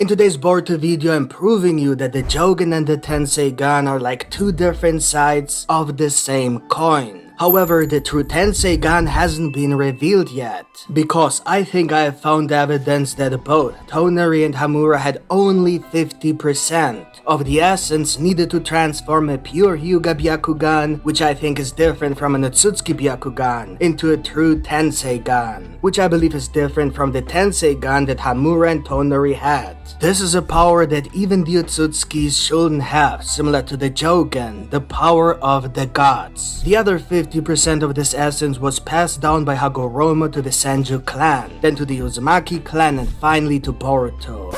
In today's Boruto video, I'm proving you that the Jogan and the Tenseigan are like two different sides of the same coin. However, the true Tenseigan hasn't been revealed yet, because I think I have found evidence that both Tonari and Hamura had only 50% of the essence needed to transform a pure Hyuga Byakugan, which I think is different from an Otsutsuki Byakugan, into a true Tenseigan, which I believe is different from the Tenseigan that Hamura and Tonari had. This is a power that even the Otsutsukis shouldn't have, similar to the Jogan, the power of the gods. The other 50% of this essence was passed down by Hagoromo to the Senju clan, then to the Uzumaki clan, and finally to Boruto.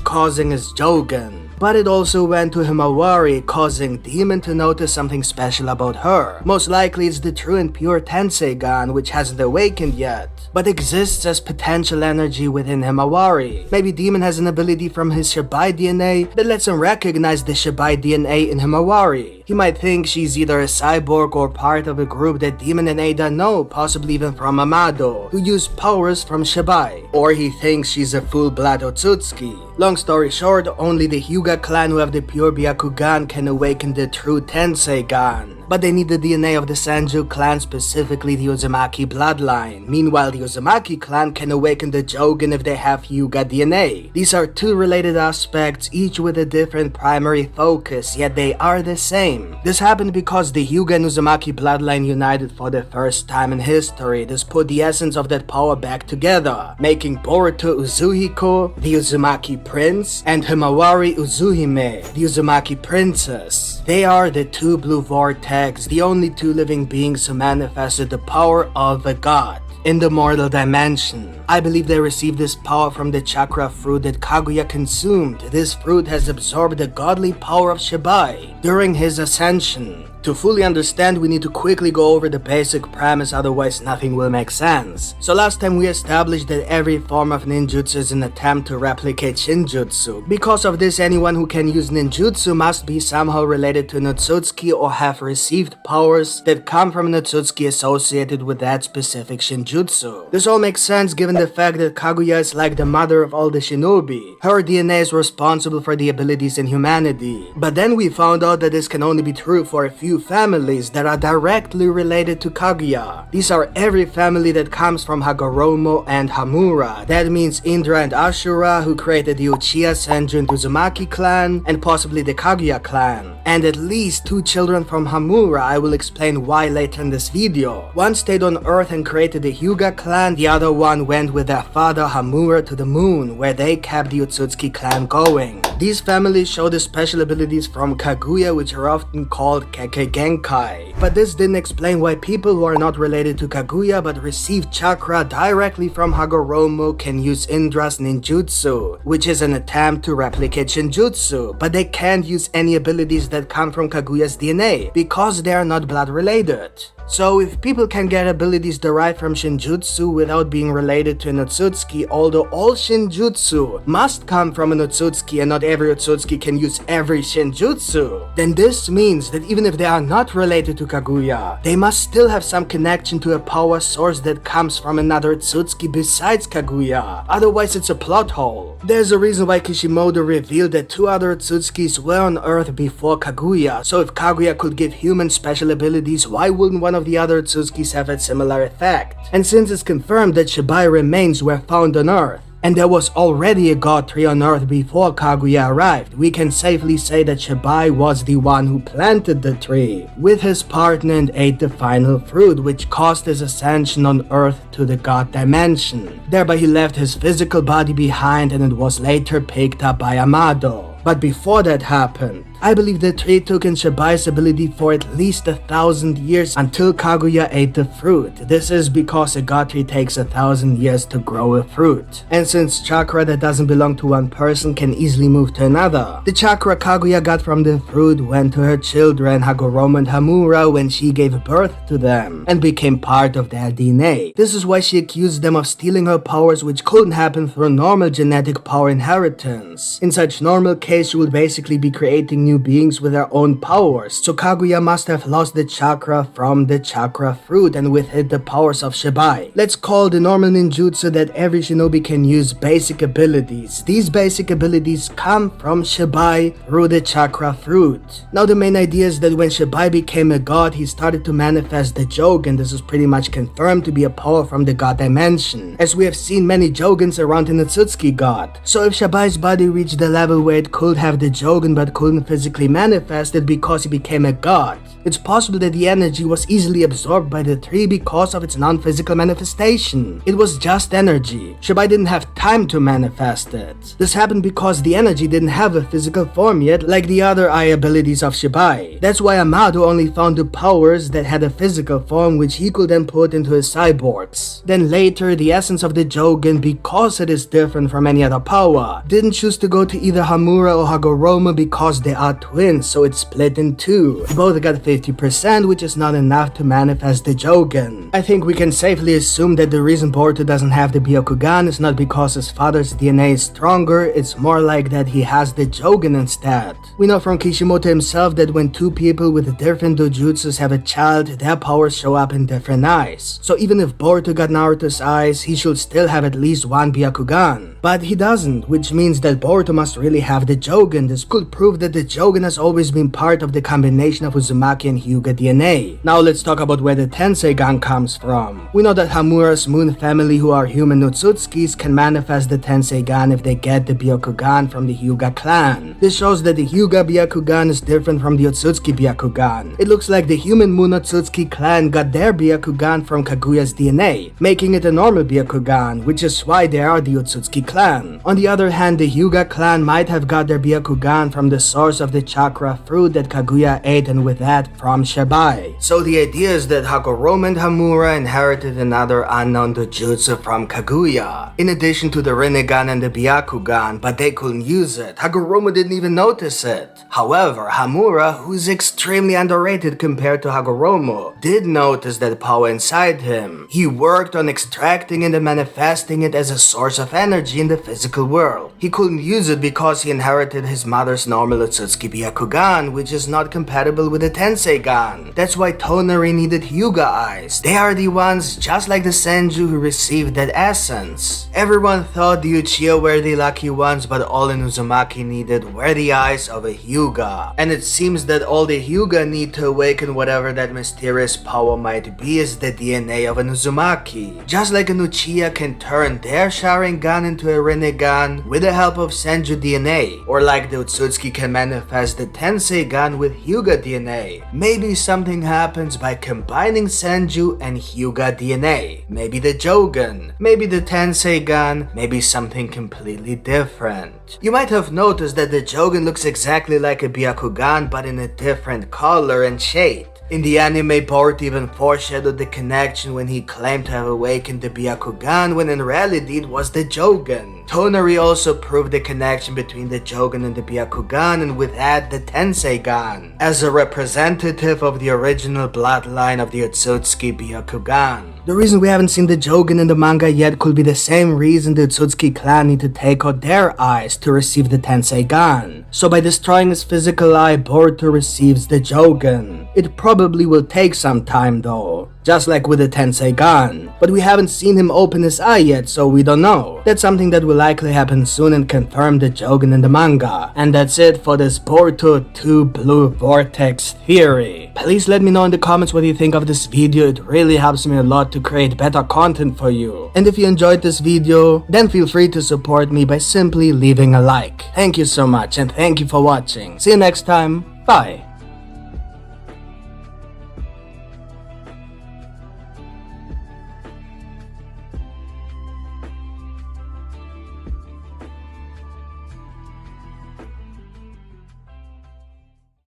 Causing his Jogan. But it also went to Himawari, causing Demon to notice something special about her. Most likely it's the true and pure Tenseigan, which hasn't awakened yet, but exists as potential energy within Himawari. Maybe Demon has an ability from his Shabai DNA that lets him recognize the Shabai DNA in Himawari. He might think she's either a cyborg or part of a group that Demon and Ada know, possibly even from Amado, who use powers from Shabai. Or he thinks she's a full-blood Otsutsuki. Long story short, only the Hyuga clan who have the pure Byakugan can awaken the true Tenseigan. But they need the DNA of the Senju clan, specifically the Uzumaki bloodline. Meanwhile, the Uzumaki clan can awaken the Jogan if they have Hyuga DNA. These are two related aspects, each with a different primary focus, yet they are the same. This happened because the Hyuga and Uzumaki bloodline united for the first time in history. This put the essence of that power back together, making Boruto UzuHiko, the Uzumaki prince, and Himawari UzuHime, the Uzumaki princess. They are the two blue Vortex, the only two living beings who manifested the power of a god in the mortal dimension. I believe they received this power from the chakra fruit that Kaguya consumed. This fruit has absorbed the godly power of Shabai during his ascension. To fully understand, we need to quickly go over the basic premise, otherwise nothing will make sense. So last time we established that every form of ninjutsu is an attempt to replicate shinjutsu. Because of this, anyone who can use ninjutsu must be somehow related to an Otsutsuki or have received powers that come from an Otsutsuki associated with that specific shinjutsu. This all makes sense given the fact that Kaguya is like the mother of all the shinobi. Her DNA is responsible for the abilities in humanity. But then we found out that this can only be true for a few families that are directly related to Kaguya. These are every family that comes from Hagoromo and Hamura. That means Indra and Ashura, who created the Uchiha, Senju, and Uzumaki clan, and possibly the Kaguya clan. And at least two children from Hamura. I will explain why later in this video. One stayed on Earth and created the Hyuga clan, the other one went with their father Hamura to the moon, where they kept the Otsutsuki clan going. These families show the special abilities from Kaguya, which are often called Keke Genkai. But this didn't explain why people who are not related to Kaguya but receive chakra directly from Hagoromo can use Indra's ninjutsu, which is an attempt to replicate shinjutsu, but they can't use any abilities that come from Kaguya's DNA because they are not blood related. So if people can get abilities derived from shinjutsu without being related to an Otsutsuki, although all shinjutsu must come from an Otsutsuki and not every Otsutsuki can use every shinjutsu, then this means that even if they are not related to Kaguya, they must still have some connection to a power source that comes from another Otsutsuki besides Kaguya. Otherwise it's a plot hole. There's a reason why Kishimoto revealed that two other Otsutsukis were on Earth before Kaguya, so if Kaguya could give humans special abilities, why wouldn't one of the other Otsutskis have a similar effect? And since it's confirmed that Shabai remains were found on Earth, and there was already a god tree on Earth before Kaguya arrived, we can safely say that Shabai was the one who planted the tree with his partner and ate the final fruit, which caused his ascension on Earth to the god dimension. Thereby he left his physical body behind and it was later picked up by Amado. But before that happened, I believe the tree took in Shabai's ability for at least 1,000 years until Kaguya ate the fruit. This is because a god tree takes 1,000 years to grow a fruit. And since chakra that doesn't belong to one person can easily move to another, the chakra Kaguya got from the fruit went to her children Hagoromo and Hamura when she gave birth to them and became part of their DNA. This is why she accused them of stealing her powers, which couldn't happen through normal genetic power inheritance. In such normal case, she would basically be creating new new beings with their own powers, so Kaguya must have lost the chakra from the chakra fruit and with it the powers of Shabai. Let's call the normal ninjutsu that every shinobi can use basic abilities. These basic abilities come from Shabai through the chakra fruit. Now the main idea is that when Shabai became a god, he started to manifest the Jogan. This is pretty much confirmed to be a power from the god dimension, as we have seen many Jogans around in the Otsutsuki god. So if Shabai's body reached the level where it could have the Jogan but couldn't physically manifest it because he became a god, it's possible that the energy was easily absorbed by the tree because of its non-physical manifestation. It was just energy. Shabai didn't have time to manifest it. This happened because the energy didn't have a physical form yet, like the other eye abilities of Shabai. That's why Amado only found the powers that had a physical form, which he could then put into his cyborgs. Then later, the essence of the Jogan, because it is different from any other power, didn't choose to go to either Hamura or Hagoromo because they are twins, so it split in two. Both got 50%, which is not enough to manifest the Jogan. I think we can safely assume that the reason Boruto doesn't have the Byakugan is not because his father's DNA is stronger, it's more like that he has the Jogan instead. We know from Kishimoto himself that when two people with different dojutsus have a child, their powers show up in different eyes. So even if Boruto got Naruto's eyes, he should still have at least one Byakugan. But he doesn't, which means that Boruto must really have the Jogan. This could prove that the Jogan has always been part of the combination of Uzumaki and Hyuga DNA. Now let's talk about where the Tenseigan comes from. We know that Hamura's moon family, who are human Utsutsukis, can manifest the Tenseigan if they get the Byakugan from the Hyuga clan. This shows that the Hyuga Byakugan is different from the Otsutsuki Byakugan. It looks like the human moon Otsutsuki clan got their Byakugan from Kaguya's DNA, making it a normal Byakugan, which is why they are the Otsutsuki clan. On the other hand, the Hyuga clan might have got their Byakugan from the source of the chakra fruit that Kaguya ate, and with that from Shabai. So the idea is that Hagoromo and Hamura inherited another unknown dojutsu from Kaguya, in addition to the Rinnegan and the Byakugan, but they couldn't use it. Hagoromo didn't even notice it. However, Hamura, who's extremely underrated compared to Hagoromo, did notice that power inside him. He worked on extracting it and manifesting it as a source of energy in the physical world. He couldn't use it because he inherited his mother's normal Otsutsuki Byakugan, which is not compatible with the Tenseigan. That's why Tonari needed Hyuga eyes. They are the ones, just like the Senju, who received that essence. Everyone thought the Uchiha were the lucky ones, but all in Uzumaki needed were the eyes of a Hyuga. And it seems that all the Hyuga need to awaken whatever that mysterious power might be is the DNA of an Uzumaki. Just like an Uchiha can turn their Sharingan into a Rinnegan with the help of Senju DNA, or like the Otsutsuki can manifest the Tenseigan with Hyuga DNA. Maybe something happens by combining Senju and Hyuga DNA. Maybe the Jogan, maybe the Tenseigan, maybe something completely different. You might have noticed that the Jogan looks exactly like a Byakugan but in a different color and shade. In the anime, Boruto even foreshadowed the connection when he claimed to have awakened the Byakugan when in reality it was the Jogan. Tonari also proved the connection between the Jogan and the Byakugan, and with that the Tenseigan, as a representative of the original bloodline of the Otsutsuki Byakugan. The reason we haven't seen the Jogan in the manga yet could be the same reason the Otsutsuki clan need to take out their eyes to receive the Tenseigan. So by destroying his physical eye, Boruto receives the Jogan. It probably will take some time though, just like with the Tenseigan, but we haven't seen him open his eye yet, so we don't know. That's something that will likely happen soon and confirm the Jogan in the manga. And that's it for this Boruto 2 Blue Vortex theory. Please let me know in the comments what you think of this video. It really helps me a lot to create better content for you. And if you enjoyed this video, then feel free to support me by simply leaving a like. Thank you so much and thank you for watching. See you next time. Bye.